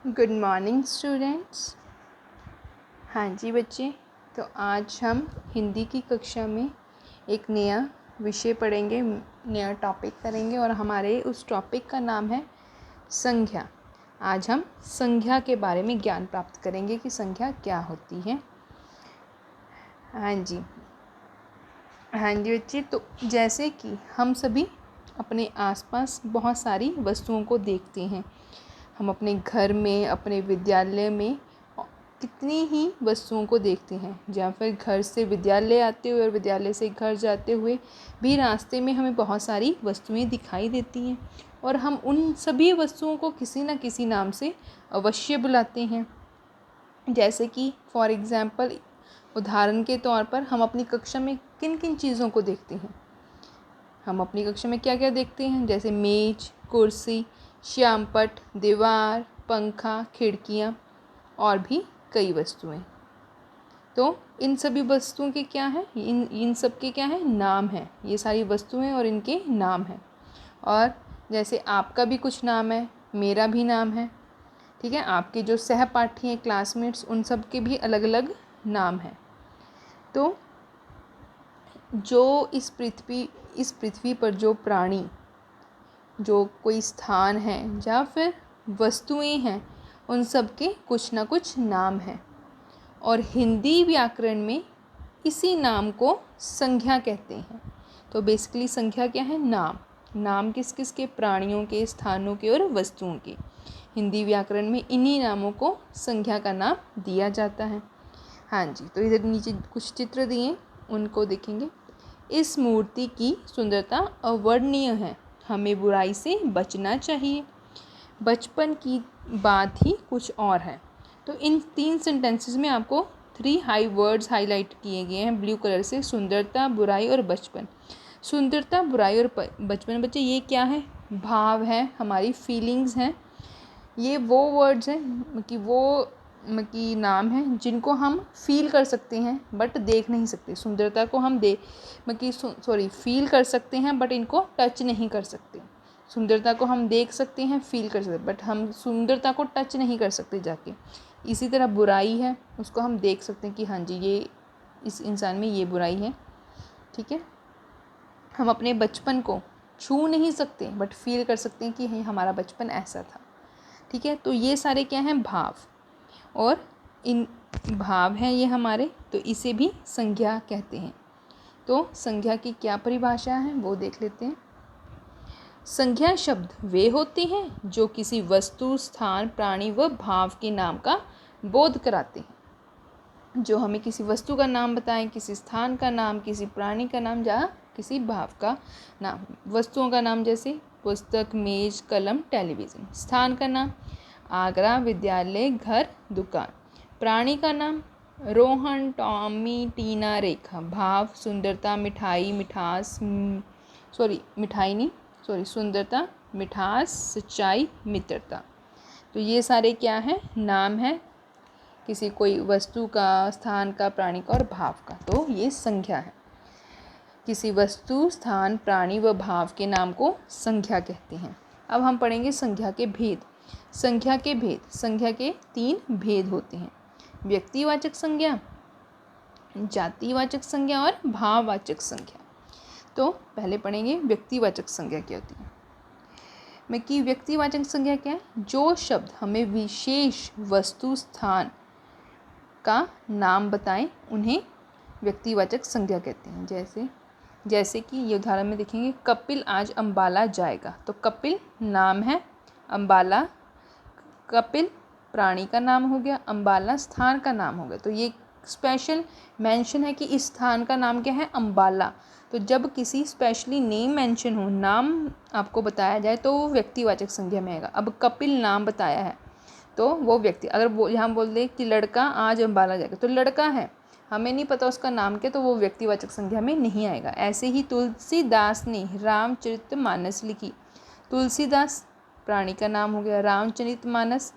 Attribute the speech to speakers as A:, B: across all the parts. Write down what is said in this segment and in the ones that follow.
A: Good morning students. हाँ जी बच्चे, तो आज हम हिंदी की कक्षा में एक नया विषय पढ़ेंगे, नया टॉपिक करेंगे और हमारे उस टॉपिक का नाम है संख्या। आज हम संख्या के बारे में ज्ञान प्राप्त करेंगे कि संख्या क्या होती है। हाँ जी बच्चे, तो जैसे कि हम सभी अपने आसपास बहुत सारी वस्तुओं को देखते हैं। हम अपने घर में, अपने विद्यालय में कितनी ही वस्तुओं को देखते हैं, या फिर घर से विद्यालय आते हुए और विद्यालय से घर जाते हुए भी रास्ते में हमें बहुत सारी वस्तुएं दिखाई देती हैं और हम उन सभी वस्तुओं को किसी न किसी नाम से अवश्य बुलाते हैं। जैसे कि फॉर एग्ज़ाम्पल, उदाहरण के तौर पर हम अपनी कक्षा में किन किन चीज़ों को देखते हैं। हम अपनी कक्षा में क्या क्या देखते हैं, जैसे मेज, कुर्सी, श्यामपट्ट, दीवार, पंखा, खिड़कियाँ और भी कई वस्तुएं। तो इन सभी वस्तुओं के क्या है, इन सब के क्या है, नाम है। ये सारी वस्तुएं और इनके नाम हैं। और जैसे आपका भी कुछ नाम है, मेरा भी नाम है, ठीक है। आपके जो सहपाठी हैं, क्लासमेट्स, उन सब के भी अलग अलग नाम हैं। तो जो इस पृथ्वी पर जो प्राणी, जो कोई स्थान है या फिर वस्तुएं हैं, उन सब के कुछ ना कुछ नाम हैं। और हिंदी व्याकरण में इसी नाम को संख्या कहते हैं। तो बेसिकली संख्या क्या है, नाम किस किस के, प्राणियों के, स्थानों के और वस्तुओं के। हिंदी व्याकरण में इन्हीं नामों को संख्या का नाम दिया जाता है। हाँ जी, तो इधर नीचे कुछ चित्र दिए, उनको देखेंगे। इस मूर्ति की सुंदरता अवर्णनीय है, हमें बुराई से बचना चाहिए। बचपन की बात ही कुछ और है। तो इन 3 सेंटेंसेस में आपको 3 हाई वर्ड्स हाईलाइट किए गए हैं ब्लू कलर से, सुंदरता, बुराई और बचपन। सुंदरता, बुराई और बचपन, बच्चे ये क्या है, भाव है, हमारी फीलिंग्स हैं। ये वो वर्ड्स हैं कि नाम हैं जिनको हम फील कर सकते हैं बट देख नहीं सकते। सुंदरता को हम फील कर सकते हैं बट इनको टच नहीं कर सकते। सुंदरता को हम देख सकते हैं, फील कर सकते हैं, बट हम सुंदरता को टच नहीं कर सकते जाके। इसी तरह बुराई है, उसको हम देख सकते हैं कि हाँ जी, ये इस इंसान में ये बुराई है, ठीक है। हम अपने बचपन को छू नहीं सकते बट फील कर सकते हैं कि हमारा बचपन ऐसा था, ठीक है। तो ये सारे क्या हैं, भाव, और इन भाव हैं ये हमारे, तो इसे भी संज्ञा कहते हैं। तो संज्ञा की क्या परिभाषा है वो देख लेते हैं। संज्ञा शब्द वे होते हैं जो किसी वस्तु, स्थान, प्राणी व भाव के नाम का बोध कराते हैं। जो हमें किसी वस्तु का नाम बताएं, किसी स्थान का नाम, किसी प्राणी का नाम या किसी भाव का नाम। वस्तुओं का नाम जैसे पुस्तक, मेज, कलम, टेलीविज़न। स्थान का नाम आगरा, विद्यालय, घर, दुकान। प्राणी का नाम रोहन, टॉमी, टीना, रेखा। भाव सुंदरता, मिठाई, सुंदरता, मिठास, सच्चाई, मित्रता। तो ये सारे क्या हैं, नाम हैं किसी कोई वस्तु का, स्थान का, प्राणी का और भाव का। तो ये संख्या है। किसी वस्तु, स्थान, प्राणी व भाव के नाम को संख्या कहते हैं। अब हम पढ़ेंगे संख्या के भेद। संख्या के 3 भेद होते हैं: व्यक्तिवाचक संज्ञा, जातिवाचक संज्ञा और भाववाचक संज्ञा। तो पहले पढ़ेंगे व्यक्तिवाचक संज्ञा क्या होती है। व्यक्तिवाचक संज्ञा क्या है, जो शब्द हमें विशेष वस्तु, स्थान का नाम बताएं उन्हें व्यक्तिवाचक संज्ञा कहते हैं। जैसे कि ये उदाहरण में देखेंगे, कपिल आज अंबाला जाएगा। तो कपिल नाम है, अंबाला कपिल प्राणी का नाम हो गया, अंबाला स्थान का नाम हो गया। तो ये स्पेशल मेंशन है कि इस स्थान का नाम क्या है, अंबाला। तो जब किसी स्पेशली नेम मेंशन हो, नाम आपको बताया जाए, तो वो व्यक्तिवाचक संज्ञा में आएगा। अब कपिल नाम बताया है तो वो व्यक्ति, अगर वो यहाँ बोल दे कि लड़का आज अंबाला जाएगा, तो लड़का है, हमें नहीं पता उसका नाम क्या, तो वो व्यक्तिवाचक संज्ञा में नहीं आएगा। ऐसे ही तुलसीदास ने रामचरितमानस लिखी। तुलसीदास प्राणी का नाम हो गया, रामचरितमानस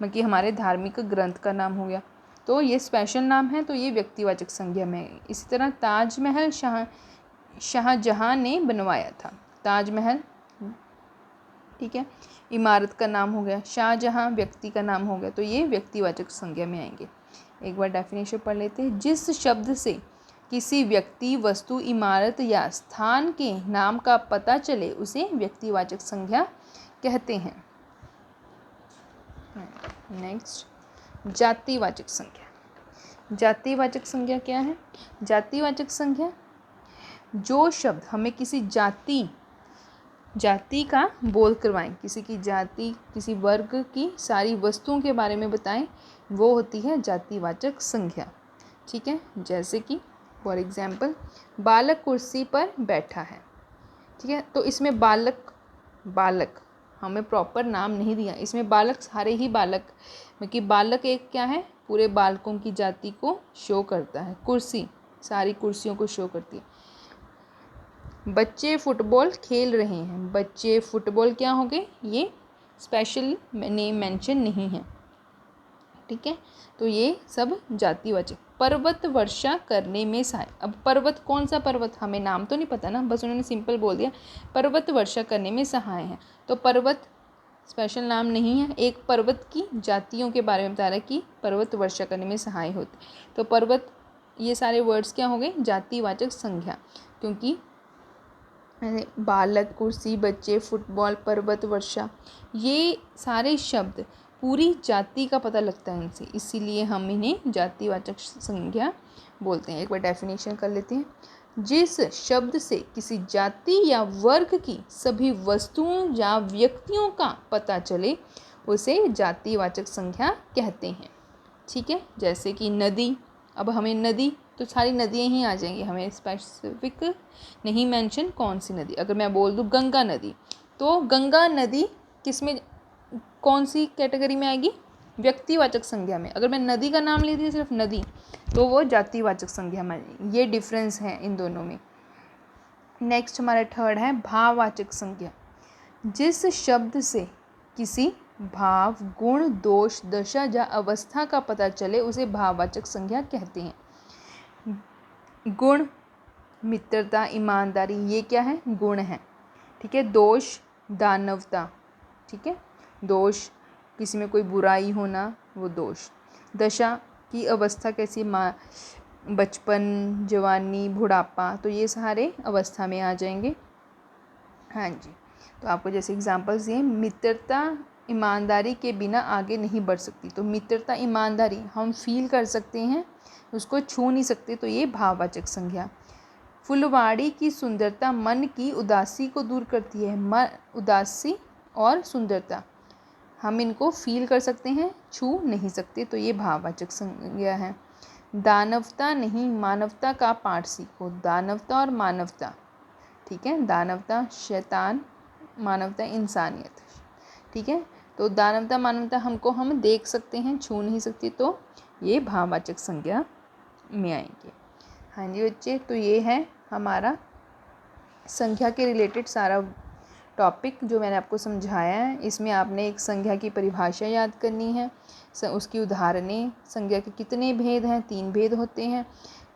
A: मतलब हमारे धार्मिक ग्रंथ का नाम हो गया। तो ये स्पेशल नाम है, तो ये व्यक्तिवाचक संज्ञा में है। इसी तरह ताजमहल शाहजहां ने बनवाया था। ताजमहल, ठीक है, इमारत का नाम हो गया, शाहजहां व्यक्ति का नाम हो गया, तो ये व्यक्तिवाचक संज्ञा में आएंगे। एक बार डेफिनेशन पढ़ लेते हैं। जिस शब्द से किसी व्यक्ति, वस्तु, इमारत या स्थान के नाम का पता चले उसे व्यक्तिवाचक संज्ञा कहते हैं। नेक्स्ट, जातिवाचक संज्ञा। जातिवाचक संज्ञा क्या है? जातिवाचक संज्ञा जो शब्द हमें किसी जाति का बोध करवाएं, किसी की जाति, किसी वर्ग की सारी वस्तुओं के बारे में बताएं, वो होती है जातिवाचक संज्ञा। ठीक है, जैसे कि फॉर एग्जाम्पल बालक कुर्सी पर बैठा है। ठीक है, तो इसमें बालक हमें प्रॉपर नाम नहीं दिया, इसमें बालक सारे ही बालक, क्योंकि बालक एक क्या है, पूरे बालकों की जाति को शो करता है। कुर्सी सारी कुर्सियों को शो करती है। बच्चे फुटबॉल खेल रहे हैं, बच्चे फुटबॉल क्या हो गए, ये स्पेशल नेम मेंशन नहीं है। ठीक है, तो ये सब जातिवाचक। पर्वत वर्षा करने में सहाय। अब पर्वत कौन सा पर्वत, हमें नाम तो नहीं पता ना, बस उन्होंने सिंपल बोल दिया पर्वत वर्षा करने में सहाय है, तो पर्वत स्पेशल नाम नहीं है, एक पर्वत की जातियों के बारे में बता रहा है कि पर्वत वर्षा करने में सहाय होते। तो पर्वत, ये सारे वर्ड्स क्या हो गए, जातिवाचक संज्ञा, क्योंकि बालक, कुर्सी, बच्चे, फुटबॉल, पर्वत, वर्षा, ये सारे शब्द पूरी जाति का पता लगता है इनसे, इसीलिए हम इन्हें जातिवाचक संज्ञा बोलते हैं। एक बार डेफिनेशन कर लेते हैं। जिस शब्द से किसी जाति या वर्ग की सभी वस्तुओं या व्यक्तियों का पता चले उसे जातिवाचक संज्ञा कहते हैं। ठीक है, जैसे कि नदी, अब हमें नदी तो सारी नदियाँ ही आ जाएंगी, हमें स्पेसिफिक नहीं मेंशन कौन सी नदी। अगर मैं बोल दूँ गंगा नदी, तो गंगा नदी किस में, कौन सी कैटेगरी में आएगी, व्यक्तिवाचक संज्ञा में। अगर मैं नदी का नाम ले दी सिर्फ नदी, तो वो जातिवाचक संज्ञा में आएगी। ये डिफरेंस है इन दोनों में। नेक्स्ट हमारा थर्ड है भाववाचक संज्ञा। जिस शब्द से किसी भाव, गुण, दोष, दशा या अवस्था का पता चले उसे भाववाचक संज्ञा कहते हैं। गुण, मित्रता, ईमानदारी, ये क्या है, गुण है। ठीक है, दोष, दानवता, ठीक है, दोष किसी में कोई बुराई होना, वो दोष। दशा की अवस्था कैसी, बचपन, जवानी, बुढ़ापा, तो ये सारे अवस्था में आ जाएंगे। हाँ जी, तो आपको जैसे एग्जांपल्स दिए, मित्रता ईमानदारी के बिना आगे नहीं बढ़ सकती, तो मित्रता, ईमानदारी हम फील कर सकते हैं, उसको छू नहीं सकते, तो ये भाववाचक संज्ञा। फुलवाड़ी की सुंदरता मन की उदासी को दूर करती है। उदासी और सुंदरता हम इनको फील कर सकते हैं, छू नहीं सकते, तो ये भाववाचक संज्ञा है। दानवता नहीं, मानवता का पाठ सीखो। दानवता और मानवता, ठीक है, दानवता शैतान, मानवता इंसानियत। ठीक है, तो दानवता मानवता हमको हम देख सकते हैं, छू नहीं सकते, तो ये भाववाचक संज्ञा में आएंगे। हाँ जी बच्चे, तो ये है हमारा संख्या के रिलेटेड सारा टॉपिक जो मैंने आपको समझाया है। इसमें आपने एक संख्या की परिभाषा याद करनी है, उसकी उदाहरणें, संज्ञा के कितने भेद हैं, 3 भेद होते हैं,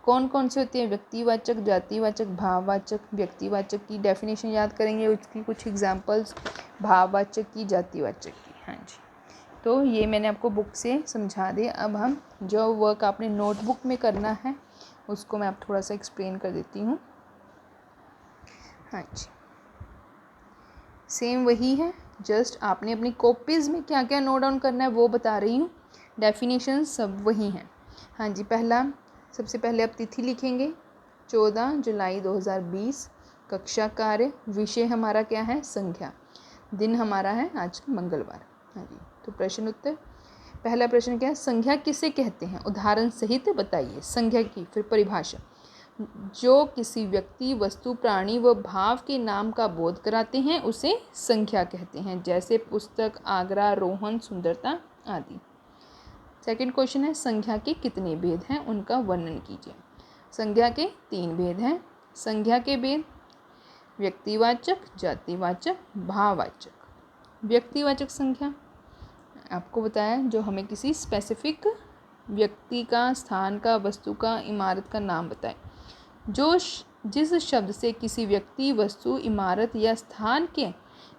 A: कौन कौन से होते हैं, व्यक्तिवाचक, जातिवाचक, भाववाचक। व्यक्तिवाचक की डेफिनेशन याद करेंगे, उसकी कुछ एग्जांपल्स, भाववाचक की, जातिवाचक की। हाँ जी, तो ये मैंने आपको बुक से समझा दिया। अब हम जो वर्क आपने नोटबुक में करना है उसको मैं आप थोड़ा सा एक्सप्लेन कर देती हूँ। हाँ जी, सेम वही है, जस्ट आपने अपनी कॉपीज़ में क्या क्या नोट डाउन करना है वो बता रही हूँ, डेफिनेशन सब वही हैं। हाँ जी, सबसे पहले आप तिथि लिखेंगे 14 जुलाई 2020, कक्षा कार्य, विषय हमारा क्या है, संख्या, दिन हमारा है आज मंगलवार। हाँ जी, तो प्रश्न उत्तर, पहला प्रश्न क्या है, संख्या किसे कहते हैं, उदाहरण सहित बताइए। संख्या की फिर परिभाषा, जो किसी व्यक्ति, वस्तु, प्राणी व भाव के नाम का बोध कराते हैं उसे संख्या कहते हैं, जैसे पुस्तक, आगरा, रोहन, सुंदरता आदि। सेकंड क्वेश्चन है, संख्या के कितने भेद हैं, उनका वर्णन कीजिए। संख्या के 3 भेद हैं। संख्या के भेद, व्यक्तिवाचक, जातिवाचक, भाववाचक। व्यक्तिवाचक संख्या आपको बताया जो हमें किसी स्पेसिफिक व्यक्ति का, स्थान का, वस्तु का, इमारत का नाम बताए। जिस शब्द से किसी व्यक्ति, वस्तु, इमारत या स्थान के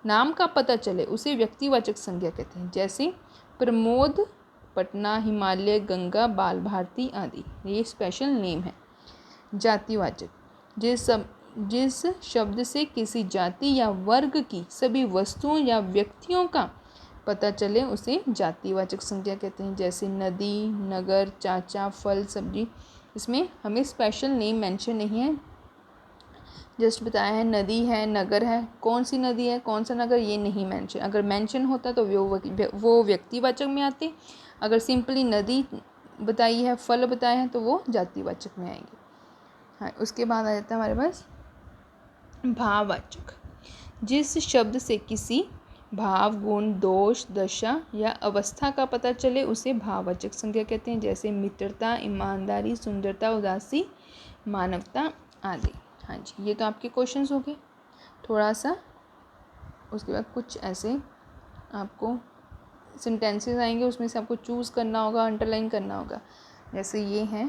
A: नाम का पता चले उसे व्यक्तिवाचक संज्ञा कहते हैं। जैसे प्रमोद, पटना, हिमालय, गंगा, बाल भारती आदि, ये स्पेशल नेम है। जातिवाचक, जिस शब्द से किसी जाति या वर्ग की सभी वस्तुओं या व्यक्तियों का पता चले उसे जातिवाचक संज्ञा कहते हैं। जैसे नदी, नगर, चाचा, फल, सब्जी। इसमें हमें स्पेशल नेम मेंशन नहीं है, जस्ट बताया है नदी है, नगर है, कौन सी नदी है, कौन सा नगर, ये नहीं मेंशन। अगर मेंशन होता तो वो व्यक्तिवाचक में आते। अगर सिंपली नदी बताई है, फल बताए हैं, तो वो जातिवाचक में आएंगे। हाँ, उसके बाद आ जाता है हमारे पास भाववाचक। जिस शब्द से किसी भाव, गुण, दोष, दशा या अवस्था का पता चले उसे भाववाचक संज्ञा कहते हैं। जैसे मित्रता, ईमानदारी, सुंदरता, उदासी, मानवता आदि। हाँ जी, ये तो आपके क्वेश्चंस हो गए थोड़ा सा। उसके बाद कुछ ऐसे आपको सेंटेंसेस आएंगे, उसमें से आपको चूज़ करना होगा, अंडरलाइन करना होगा। जैसे ये हैं,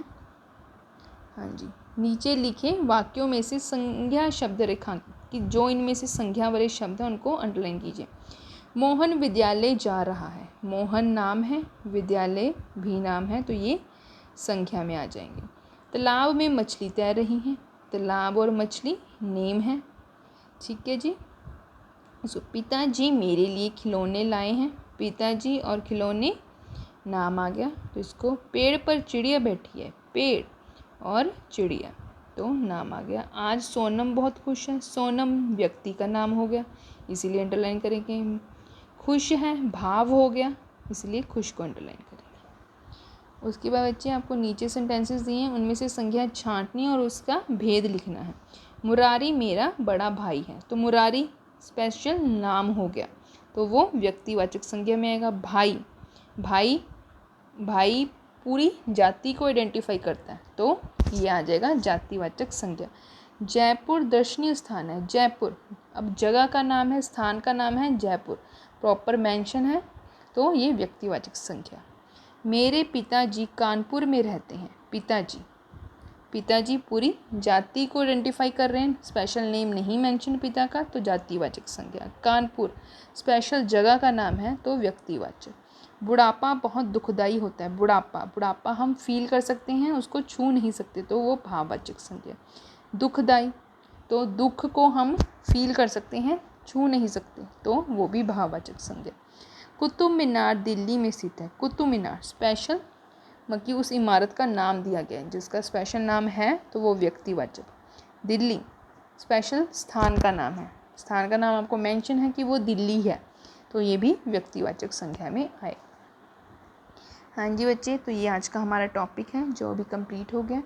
A: हाँ जी, नीचे लिखे वाक्यों में से संज्ञा शब्द रेखांकित, कि जो इनमें से संज्ञा वाले शब्द हैं उनको अंडरलाइन कीजिए। मोहन विद्यालय जा रहा है। मोहन नाम है, विद्यालय भी नाम है, तो ये संख्या में आ जाएंगे। तालाब में मछली तैर रही है। तालाब और मछली नेम है। ठीक है जी। सो पिताजी मेरे लिए खिलौने लाए हैं। पिताजी और खिलौने नाम आ गया, तो इसको पेड़ पर चिड़िया बैठी है। पेड़ और चिड़िया तो नाम आ गया। आज सोनम बहुत खुश है। सोनम व्यक्ति का नाम हो गया, इसीलिए अंडरलाइन करेंगे। खुश है भाव हो गया, इसलिए खुश को अंडरलाइन करेंगे। उसके बाद बच्चे आपको नीचे सेंटेंसेस दिए हैं, उनमें से संज्ञा छांटनी और उसका भेद लिखना है। मुरारी मेरा बड़ा भाई है, तो मुरारी स्पेशल नाम हो गया, तो वो व्यक्तिवाचक संज्ञा में आएगा। भाई, भाई, भाई पूरी जाति को आइडेंटिफाई करता है, तो ये आ जाएगा जातिवाचक संज्ञा। जयपुर दर्शनीय स्थान है। जयपुर अब जगह का नाम है, स्थान का नाम है जयपुर, प्रॉपर मेंशन है, तो ये व्यक्तिवाचक संज्ञा। मेरे पिताजी कानपुर में रहते हैं। पिताजी, पिताजी पूरी जाति को आइडेंटिफाई कर रहे हैं, स्पेशल नेम नहीं मेंशन पिता का, तो जातिवाचक संज्ञा। कानपुर स्पेशल जगह का नाम है, तो व्यक्तिवाचक। बुढ़ापा बहुत दुखदाई होता है। बुढ़ापा, बुढ़ापा हम फील कर सकते हैं, उसको छू नहीं सकते, तो वो भाववाचक संज्ञा। दुखदाई, तो दुख को हम फील कर सकते हैं, छू नहीं सकते, तो वो भी भाववाचक संज्ञा। कुतुब मीनार दिल्ली में स्थित है। कुतुब मीनार स्पेशल मतलब उस इमारत का नाम दिया गया है, जिसका स्पेशल नाम है, तो वो व्यक्तिवाचक। दिल्ली स्पेशल स्थान का नाम है, स्थान का नाम आपको मेंशन है कि वो दिल्ली है, तो ये भी व्यक्तिवाचक संज्ञा में आए। हाँ जी बच्चे, तो ये आज का हमारा टॉपिक है जो अभी कंप्लीट हो गया।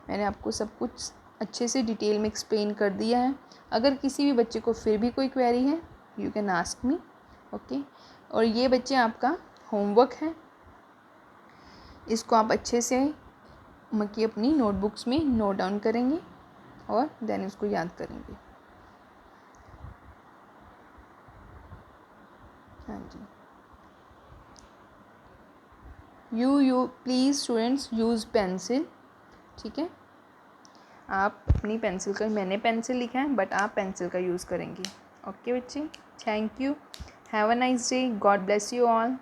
A: मैंने आपको सब कुछ अच्छे से डिटेल में एक्सप्लेन कर दिया है। अगर किसी भी बच्चे को फिर भी कोई क्वेरी है, you can ask me, okay. और ये बच्चे आपका होमवर्क है, इसको आप अच्छे से मतलब अपनी नोटबुक्स में नोट डाउन करेंगे और देन उसको याद करेंगे। हाँ जी, you please students use pencil, ठीक है। आप अपनी पेंसिल का, मैंने पेंसिल लिखा है बट आप पेंसिल का यूज़ करेंगे। ओके बच्चे, thank you, have a nice day, God bless you all.